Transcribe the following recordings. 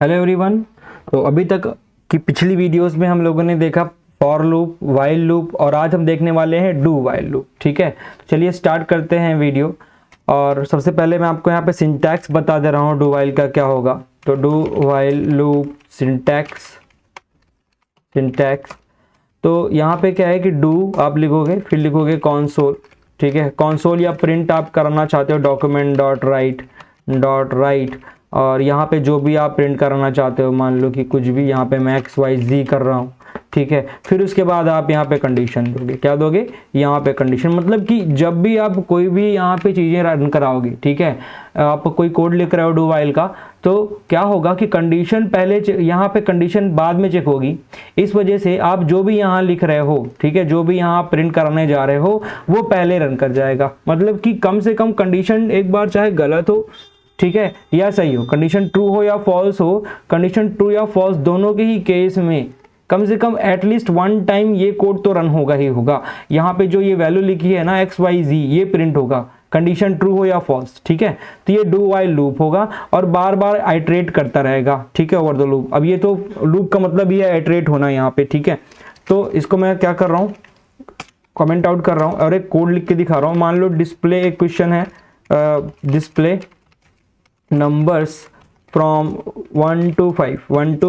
Hello everyone. तो अभी तक की पिछली वीडियोस में हम लोगों ने देखा फॉर लूप, वाइल लूप और आज हम देखने वाले हैं डू वाइल लूप। ठीक है, चलिए स्टार्ट करते हैं वीडियो। और सबसे पहले मैं आपको यहाँ पे सिंटैक्स बता दे रहा हूँ डू वाइल का क्या होगा। तो डू वाइल लूप सिंटैक्स तो यहाँ पे क्या है कि डू आप लिखोगे, फिर लिखोगे कॉन्सोल। ठीक है, कॉन्सोल या प्रिंट आप कराना चाहते हो डॉक्यूमेंट.राइट और यहाँ पे जो भी आप प्रिंट कराना चाहते हो, मान लो कि कुछ भी, यहाँ पे मैं XYZ कर रहा हूँ। ठीक है, फिर उसके बाद आप यहाँ पे कंडीशन दोगे। क्या दोगे? यहाँ पे कंडीशन, मतलब कि जब भी आप कोई भी यहाँ पे चीज़ें रन कराओगे, ठीक है, आप कोई कोड लिख रहे हो डू वाइल का, तो क्या होगा कि कंडीशन पहले, यहाँ पे कंडीशन बाद में चेक होगी। इस वजह से आप जो भी यहाँ लिख रहे हो, ठीक है, जो भी यहाँ प्रिंट कराने जा रहे हो वो पहले रन कर जाएगा। मतलब कि कम से कम कंडीशन एक बार चाहे गलत हो, ठीक है, या सही हो, कंडीशन ट्रू हो या फॉल्स हो, कंडीशन ट्रू या फॉल्स दोनों के ही केस में कम से कम एटलीस्ट वन टाइम ये कोड तो रन होगा ही होगा। यहाँ पे जो ये वैल्यू लिखी है ना XYZ, ये प्रिंट होगा कंडीशन ट्रू हो या फॉल्स। ठीक है, तो ये डू वाइल लूप होगा और बार बार आइटरेट करता रहेगा। ठीक है, ओवर द लूप। अब ये तो लूप का मतलब ये आइटरेट होना यहाँ पे। ठीक है, तो इसको मैं क्या कर रहा हूँ, कमेंट आउट कर रहा हूँ और एक कोड लिख के दिखा रहा हूँ। मान लो डिस्प्ले, एक क्वेश्चन है, डिस्प्ले नंबर्स फ्रॉम 1 to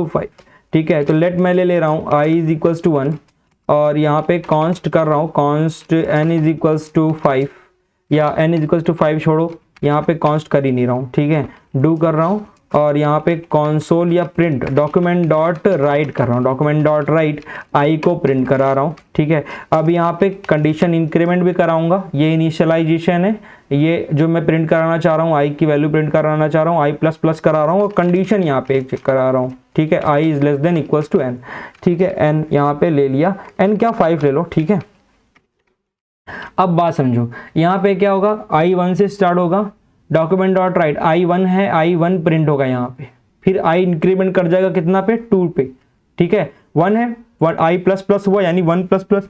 5। ठीक है, तो लेट मैं ले रहा हूँ i इज इक्वल्स टू 1 और यहाँ पे कॉन्स्ट कर रहा हूँ, const n is equals to 5 या n इज इक्वल्स टू 5 छोड़ो, यहाँ पे कॉन्स्ट कर ही नहीं रहा हूँ। ठीक है, डू कर रहा हूँ और यहाँ पे कॉन्सोल या प्रिंट डॉक्यूमेंट.राइट कर रहा हूँ, डॉक्यूमेंट.राइट आई को प्रिंट करा रहा हूँ। ठीक है, अब यहाँ पे कंडीशन इंक्रीमेंट भी कराऊंगा, ये इनिशियलाइजेशन है, ये जो मैं प्रिंट कराना चाह रहा हूँ, आई की वैल्यू प्रिंट कराना चाह रहा हूँ, i++ करा रहा हूँ और कंडीशन यहाँ पे चेक करा रहा हूँ। ठीक है, i is less than equals to n। ठीक है, n यहाँ पे ले लिया, n क्या 5 ले लो। ठीक है, अब बात समझो, यहाँ पे क्या होगा, i1 से स्टार्ट होगा, डॉक्यूमेंट.राइट i1 है, i1 प्रिंट होगा यहाँ पे, फिर i इंक्रीमेंट कर जाएगा कितना पे, 2 पे। ठीक है, 1 है, i++ हुआ यानी 1 प्लस प्लस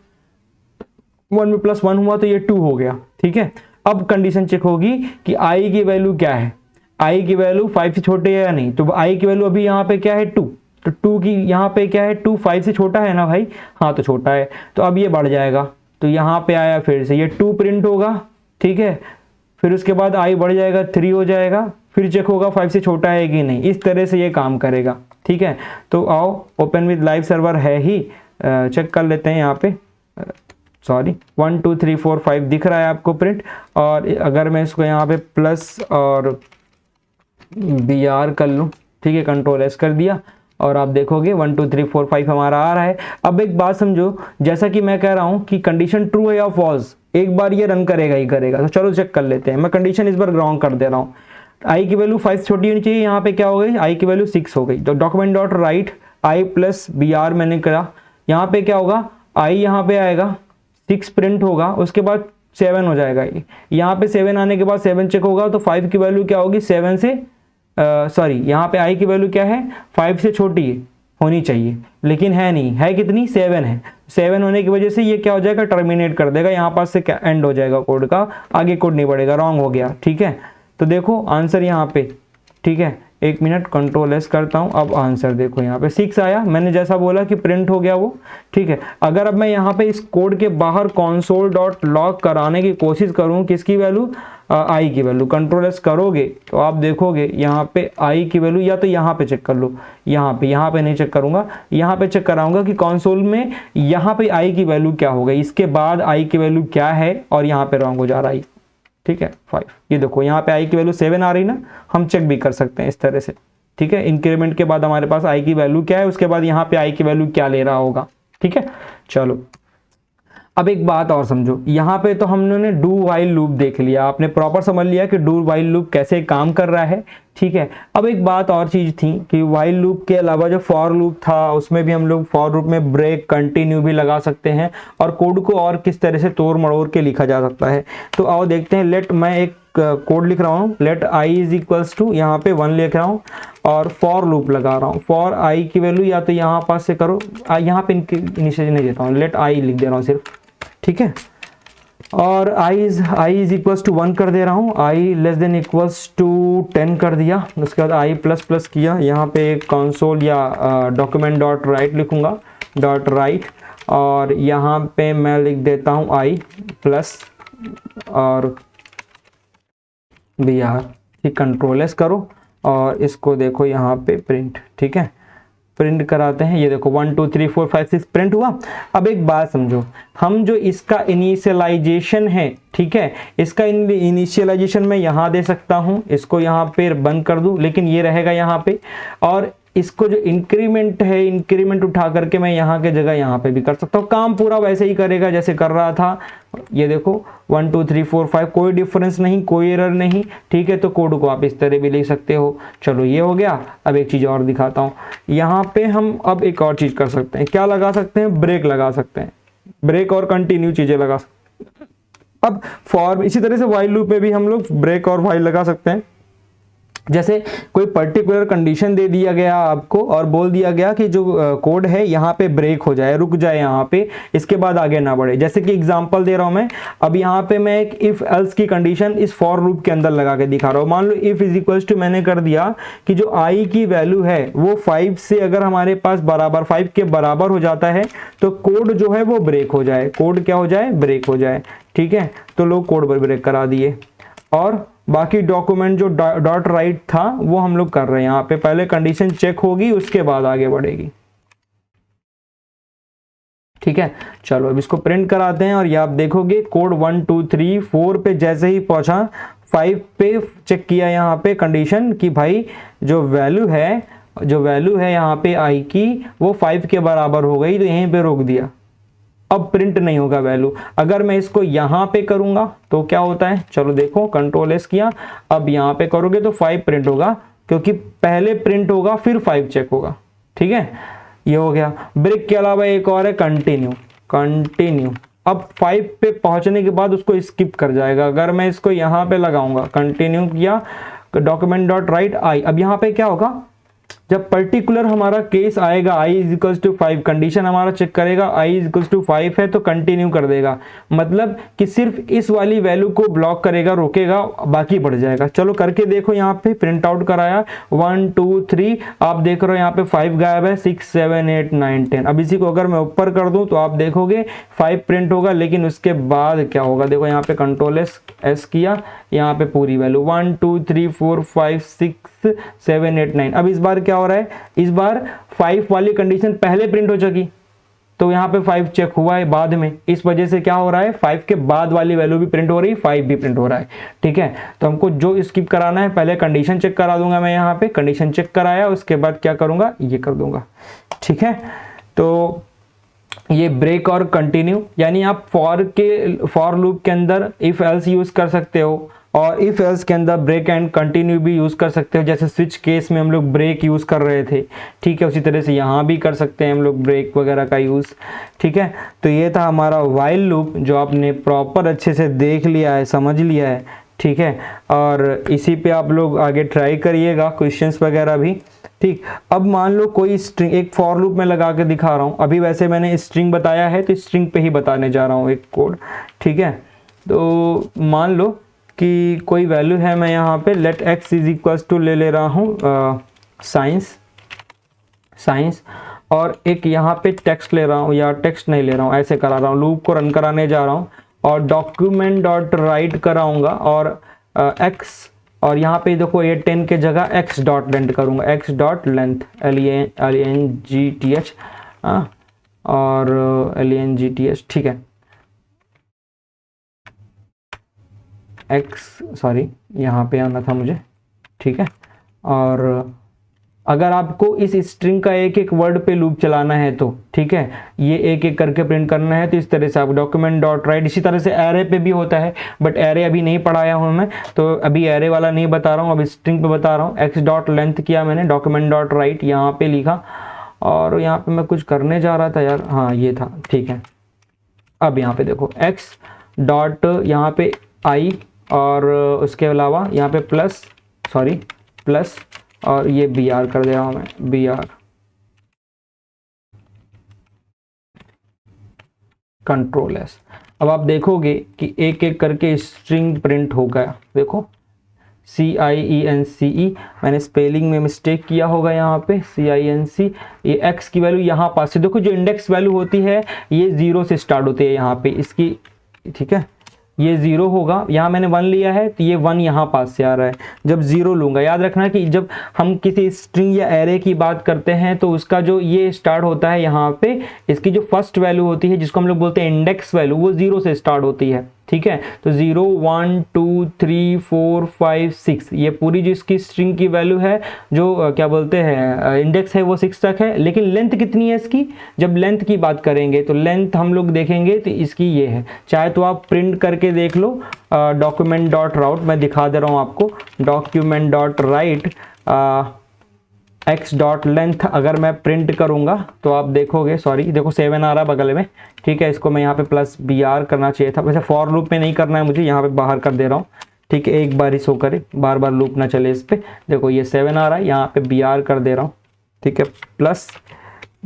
1 में +1 हुआ तो ये 2 हो गया। ठीक है, अब कंडीशन चेक होगी कि i की वैल्यू क्या है, i की वैल्यू 5 से छोटे है या नहीं। तो i की वैल्यू अभी यहाँ पे क्या है, 2, तो 2 की यहाँ पे क्या है, 2 5 से छोटा है ना भाई, हाँ तो छोटा है, तो अब ये बढ़ जाएगा, तो यहाँ पे आया, फिर से ये 2 प्रिंट होगा। ठीक है, फिर उसके बाद i बढ़ जाएगा, 3 हो जाएगा, फिर चेक होगा 5 से छोटा है कि नहीं। इस तरह से ये काम करेगा। ठीक है, तो आओ ओपन विद लाइव सर्वर है ही, चेक कर लेते हैं यहाँ पे। सॉरी, 1 2 3 4 5 दिख रहा है आपको प्रिंट, और अगर मैं इसको यहाँ पे प्लस और BR कर लूँ, ठीक है, कंट्रोल S कर दिया और आप देखोगे 1 2 3 4 5 हमारा आ रहा है। अब एक बात समझो, जैसा कि मैं कह रहा हूँ कि कंडीशन ट्रू है या फॉल्स, एक बार ये रन करेगा ही करेगा। तो चलो चेक कर लेते हैं, मैं कंडीशन इस बार रॉन्ग कर दे रहा हूँ, i की वैल्यू 5 छोटी होनी चाहिए, यहाँ पे क्या हो गई, i की वैल्यू 6 हो गई। तो डॉक्यूमेंट.राइट i+BR मैंने करा, यहाँ पे क्या होगा, i यहाँ पे आएगा, 6 प्रिंट होगा, उसके बाद 7 हो जाएगा। यहाँ पे 7 आने के बाद 7 चेक होगा, तो 5 की वैल्यू क्या होगी, 7 से सॉरी, यहाँ पे i की वैल्यू क्या है, 5 से छोटी है, होनी चाहिए, लेकिन है नहीं, है कितनी, 7 है। 7 होने की वजह से ये क्या हो जाएगा, टर्मिनेट कर देगा, यहाँ पास से क्या एंड हो जाएगा कोड का, आगे कोड नहीं बढ़ेगा, रॉन्ग हो गया। ठीक है, तो देखो आंसर यहाँ पे, ठीक है, एक मिनट कंट्रोल S करता हूँ, अब आंसर देखो यहाँ पे 6 आया, मैंने जैसा बोला कि प्रिंट हो गया वो। ठीक है, अगर अब मैं यहाँ पे इस कोड के बाहर console.log कराने की कोशिश करूँ, किसकी वैल्यू, i की वैल्यू, कंट्रोल S करोगे तो आप देखोगे यहाँ पे i की वैल्यू, या तो यहाँ पे चेक कर लो, यहाँ पे नहीं चेक करूँगा, यहाँ पे चेक कराऊंगा कि कंसोल में यहाँ पे i की वैल्यू क्या हो गई, इसके बाद i की वैल्यू क्या है, और यहाँ पे रॉन्ग हो जा रहा है। ठीक है, 5, ये देखो यहाँ पे i की वैल्यू 7 आ रही ना, हम चेक भी कर सकते हैं इस तरह से। ठीक है, इंक्रीमेंट के बाद हमारे पास i की वैल्यू क्या है, उसके बाद यहाँ पे i की वैल्यू क्या ले रहा होगा। ठीक है, चलो अब एक बात और समझो, यहाँ पे तो हमने डू वाइल लूप देख लिया, आपने प्रॉपर समझ लिया कि डू वाइल लूप कैसे काम कर रहा है। ठीक है, अब एक बात और चीज थी कि वाइल लूप के अलावा जो फॉर लूप था, उसमें भी हम लोग फॉर लूप में ब्रेक, कंटिन्यू भी लगा सकते हैं और कोड को और किस तरह से तोड़ मड़ोड़ के लिखा जा सकता है। तो आओ देखते हैं। लेट, मैं एक कोड लिख रहा हूँ, let i is equals to, यहाँ पे 1 लिख रहा हूँ और फॉर लूप लगा रहा हूँ। फॉर i की वैल्यू या तो यहाँ पास से करो, यहाँ पे इनिशियल नहीं देता हूँ, लेट i लिख दे रहा हूँ सिर्फ। ठीक है, और आई इज इक्वल्स टू 1 कर दे रहा हूँ, आई लेस देन इक्वल्स टू 10 कर दिया। उसके बाद आई प्लस प्लस किया, यहाँ पे कंसोल या डॉक्यूमेंट डॉट राइट लिखूँगा, डॉट राइट, और यहाँ पे मैं लिख देता हूँ आई प्लस और बी आर। ठीक, कंट्रोल एस करो और इसको देखो यहाँ पे प्रिंट। ठीक है, प्रिंट कराते हैं, ये देखो 1 2 3 4 5 6 प्रिंट हुआ। अब एक बात समझो, हम जो इसका इनिशियलाइजेशन है, ठीक है, इसका इनिशियलाइजेशन मैं यहाँ दे सकता हूँ, इसको यहाँ पे बंद कर दूँ, लेकिन ये रहेगा यहाँ पे, और इसको जो इंक्रीमेंट है, इंक्रीमेंट उठा करके मैं यहाँ के जगह यहाँ पे भी कर सकता हूँ। काम पूरा वैसे ही करेगा जैसे कर रहा था। ये देखो 1 2 3 4 5, कोई डिफरेंस नहीं, कोई एरर नहीं। ठीक है, तो कोड को आप इस तरह भी लिख सकते हो। चलो ये हो गया। अब एक चीज़ और दिखाता हूँ, यहाँ पे हम अब एक और चीज़ कर सकते हैं। क्या लगा सकते हैं? ब्रेक लगा सकते हैं, ब्रेक और कंटिन्यू चीज़ें लगा सकते हैं। अब फॉर इसी तरह से व्हाइल लूप में भी हम लोग ब्रेक और व्हाइल लगा सकते हैं। जैसे कोई पर्टिकुलर कंडीशन दे दिया गया आपको और बोल दिया गया कि जो कोड है यहाँ पे ब्रेक हो जाए, रुक जाए यहाँ पे, इसके बाद आगे ना बढ़े। जैसे कि एग्जांपल दे रहा हूँ मैं, अब यहाँ पे मैं एक इफ एल्स की कंडीशन इस फॉर लूप के अंदर लगा के दिखा रहा हूँ। मान लो इफ इज इक्वल्स टू मैंने कर दिया कि जो आई की वैल्यू है वो 5 से अगर हमारे पास बराबर 5 के बराबर हो जाता है तो कोड जो है वो ब्रेक हो जाए। कोड क्या हो जाए? ब्रेक हो जाए। ठीक है, तो लोग कोड ब्रेक करा दिए। और बाकी डॉक्यूमेंट जो डॉट राइट था वो हम लोग कर रहे हैं। यहाँ पे पहले कंडीशन चेक होगी, उसके बाद आगे बढ़ेगी। ठीक है, चलो अब इसको प्रिंट कराते हैं और ये आप देखोगे कोड 1 2 3 4 पे जैसे ही पहुंचा 5 पे चेक किया यहाँ पे कंडीशन कि भाई जो वैल्यू है यहाँ पे आई की वो 5 के बराबर हो गई, तो यहीं पे रोक दिया। अब प्रिंट नहीं होगा वैल्यू। अगर मैं इसको यहाँ पे करूंगा तो क्या होता है? चलो देखो, कंट्रोल एस किया, अब यहाँ पे करोगे तो 5 प्रिंट होगा, क्योंकि पहले प्रिंट होगा फिर 5 चेक होगा। ठीक है, ये हो गया। ब्रेक के अलावा एक और है कंटिन्यू। अब 5 पे पहुंचने के बाद उसको स्किप कर जाएगा। अगर मैं इसको यहाँ पे लगाऊंगा, कंटिन्यू किया, डॉक्यूमेंट डॉट राइट आई, अब यहाँ पे क्या होगा? जब पर्टिकुलर हमारा केस आएगा i is equals to 5, condition हमारा चेक करेगा i इज इक्वल्स टू 5 है तो कंटिन्यू कर देगा। मतलब कि सिर्फ इस वाली वैल्यू को ब्लॉक करेगा, रोकेगा, बाकी बढ़ जाएगा। चलो करके देखो, यहाँ पे प्रिंट आउट कराया 1 2 3, आप देख रहे हो यहाँ पे 5 गायब है, 6 7 8 9 10। अब इसी को अगर मैं ऊपर कर दूं तो आप देखोगे 5 प्रिंट होगा, लेकिन उसके बाद क्या होगा? देखो यहाँ पे कंट्रोल एस किया, यहाँ पे पूरी वैल्यू 1 2 3 4 5 6 7 8 9। अब इस बार क्या हो रहा है? इस बार 5 वाली कंडीशन पहले प्रिंट हो चुकी, तो यहाँ पे 5 चेक हुआ है बाद में। इस वजह से क्या हो रहा है? 5 के बाद वाली वैल्यू भी प्रिंट हो रही है, 5 भी प्रिंट हो रहा है। ठीक है, तो हमको जो स्किप कराना है, पहले कंडीशन चेक करा दूंगा मैं। यहाँ पे कंडीशन चेक कराया, उसके बाद क्या करूंगा? ये कर दूंगा। ठीक है, तो ये ब्रेक और कंटिन्यू, यानी आप फॉर लूप के अंदर इफ एल्स यूज कर सकते हो, और इफ एल्स के अंदर ब्रेक एंड कंटिन्यू भी यूज कर सकते हो। जैसे स्विच केस में हम लोग ब्रेक यूज कर रहे थे, ठीक है, उसी तरह से यहाँ भी कर सकते हैं हम लोग ब्रेक वगैरह का यूज। ठीक है, तो ये था हमारा व्हाइल लूप, जो आपने प्रॉपर अच्छे से देख लिया है, समझ लिया है। ठीक है, और इसी पे आप लोग आगे ट्राई करिएगा, क्वेश्चंस वगैरह भी। ठीक, अब मान लो कोई स्ट्रिंग, एक फॉर लूप में लगा के दिखा रहा हूँ। अभी वैसे मैंने स्ट्रिंग बताया है तो स्ट्रिंग पे ही बताने जा रहा हूँ एक कोड। ठीक है, तो मान लो कि कोई वैल्यू है, मैं यहाँ पे let X is equals to ले रहा हूँ साइंस, और एक यहाँ पे टेक्स्ट ले रहा हूँ, या टेक्स्ट नहीं ले रहा हूँ, ऐसे करा रहा हूँ, लूप को रन कराने जा रहा हूँ, और डॉक्यूमेंट डॉट राइट कराऊंगा, और एक्स, और यहाँ पे देखो ये 10 के जगह एक्स डॉट लेंथ करूँगा, एक्स डॉट लेंथ LENGTH, और LENGTH। ठीक है, सॉरी यहाँ पे आना था मुझे। ठीक है, और अगर आपको इस स्ट्रिंग का एक एक वर्ड पे लूप चलाना है तो ठीक है, ये एक एक करके प्रिंट करना है, तो इस तरह से आप डॉक्यूमेंट डॉट राइट, इसी तरह से एरे पे भी होता है, बट एरे अभी नहीं पढ़ाया हूँ मैं, तो अभी एरे वाला नहीं बता रहा हूँ, अब स्ट्रिंग पे बता रहा हूँ। एक्स डॉट लेंथ किया मैंने, डॉक्यूमेंट डॉट राइट यहाँ पे लिखा, और यहाँ पे मैं कुछ करने जा रहा था यार, हाँ ये था। ठीक है, अब यहाँ पे देखो एक्स डॉट यहाँ पे आई, और उसके अलावा यहाँ पे प्लस, और ये बी आर कर दे रहा हूँ मैं, बी आर, कंट्रोल एस। अब आप देखोगे कि एक एक करके स्ट्रिंग प्रिंट हो गया। देखो CIENCE, मैंने स्पेलिंग में मिस्टेक किया होगा यहाँ पे, CINC, ये x की वैल्यू यहाँ पास से, देखो जो इंडेक्स वैल्यू होती है ये 0 से स्टार्ट होती है यहाँ पे इसकी, ठीक है, ये 0 होगा, यहाँ मैंने 1 लिया है तो ये 1 यहाँ पास से आ रहा है। जब 0 लूँगा, याद रखना कि जब हम किसी स्ट्रिंग या एरे की बात करते हैं तो उसका जो ये स्टार्ट होता है यहाँ पे, इसकी जो फर्स्ट वैल्यू होती है जिसको हम लोग बोलते हैं इंडेक्स वैल्यू, वो 0 से स्टार्ट होती है, ठीक है। तो 0 1 2 3 4 5 6, ये पूरी जो इसकी स्ट्रिंग की वैल्यू है, जो क्या बोलते हैं इंडेक्स है, वो 6 तक है। लेकिन लेंथ कितनी है इसकी, जब लेंथ की बात करेंगे तो लेंथ हम लोग देखेंगे तो इसकी ये है, चाहे तो आप प्रिंट करके देख लो, डॉक्यूमेंट डॉट राउट, मैं दिखा दे रहा हूँ आपको, document dot right x dot length, अगर मैं प्रिंट करूंगा तो आप देखोगे, सॉरी देखो 7 आ रहा है बगल में, ठीक है, इसको मैं यहाँ पे प्लस BR करना चाहिए था, वैसे फॉर लूप में नहीं करना है मुझे, यहाँ पे बाहर कर दे रहा हूँ, ठीक है, एक बार ही शो करे, बार बार लूप ना चले इस पे। देखो ये 7 आ रहा है, यहाँ पे BR कर दे रहा हूँ, ठीक है, plus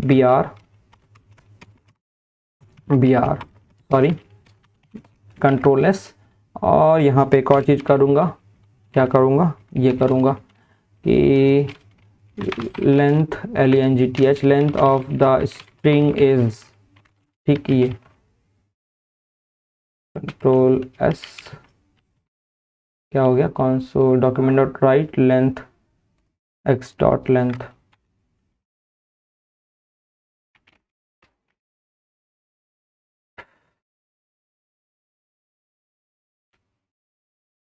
BR sorry control S, और यहाँ पे एक और चीज़ करूँगा, क्या करूँगा, ये करूँगा कि length LENGTH length of the string is, ठीक, ये कंट्रोल S, क्या हो गया, console document dot right length x dot length,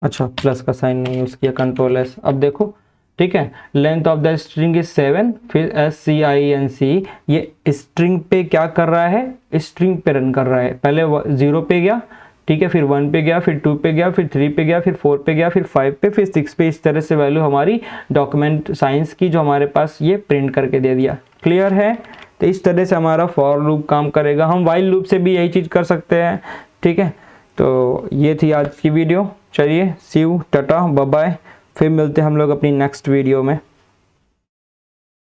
अच्छा प्लस का साइन नहीं यूज किया, कंट्रोल S। अब देखो, ठीक है, length of the string is 7, फिर SCINC, ये स्ट्रिंग पे क्या कर रहा है, स्ट्रिंग पे रन कर रहा है, पहले 0 पे गया, ठीक है, फिर 1 पे गया, फिर 2 पे गया, फिर 3 पे गया, फिर 4 पे गया, फिर 5 पे, फिर 6 पे, इस तरह से वैल्यू हमारी डॉक्यूमेंट साइंस की जो हमारे पास ये प्रिंट करके दे दिया। क्लियर है? तो इस तरह से हमारा फॉर लूप काम करेगा। हम वाइल लूप से भी यही चीज़ कर सकते हैं, ठीक है। तो ये थी आज की वीडियो, चलिए सी यू, टाटा, बाय बाय, फिर मिलते हैं हम लोग अपनी नेक्स्ट वीडियो में।